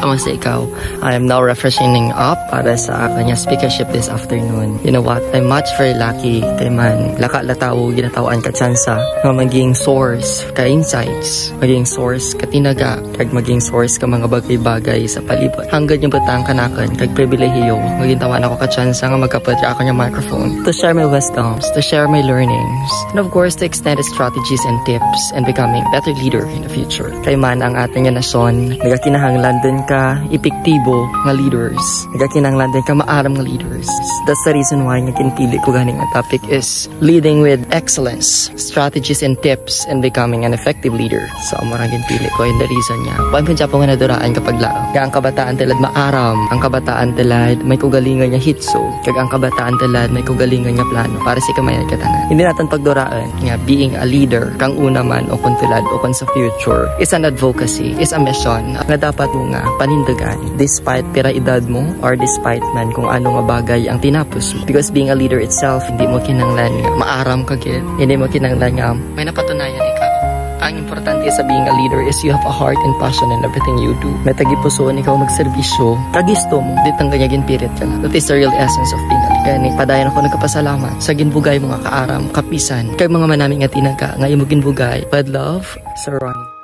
Kamusta ikaw? I am now refreshing up para sa kanya speakership this afternoon. You know what? I'm much very lucky kay man laka-lataw ginatawaan ka tsansa nga maging source ka insights, maging source ka tinaga, kag maging source ka mga bagay-bagay sa palibot. Hanggang yung batang kanakan kag pribilehiyo, maging tawan ako ka tsansa nga magkapatya ako niya microphone to share my wisdoms, to share my learnings, and of course to extend strategies and tips and becoming better leader in the future. Kay man ang ating nasyon, nagakinahanglan din ka epektibo nga leaders, nagakinahanglan din ka maaram nga leaders. That's the reason why nga kinpili ko ganing ang topic is leading with excellence, strategies and tips and becoming an effective leader. So marang kinpili ko and the reason niya. Pag kanya po nga naduraan kapag lao. Kaya ang kabataan talad maaram, ang kabataan talad may kugalingan niya hitso, kag ang kabataan talad may kugalingan niya plano para si kamayan katanan. Hindi natin pagduraan nga being a leader kang una man o kung tulad o kung sa future is an advocacy, is a mission nga dapat mo nga panindagan despite pira edad mo or despite man kung ano nga bagay ang tinapos mo. Because being a leader itself, hindi mo kinanglan nga maaram kagid, hindi mo kinanglan nga may napatunayan ikaw. Ang importante sa being a leader is you have a heart and passion in everything you do. May tagipusoon ikaw magserbisyo, kagisto mo, ditang ganyagin pirit ka na. That is the real essence of being a leader. Gani, padayan ako nagkapasalamat sa ginbugay mga kaaram, kapisan, kay mga manaming nga tinaga, ngayon mo ginbugay. With love, Sir Ronnie.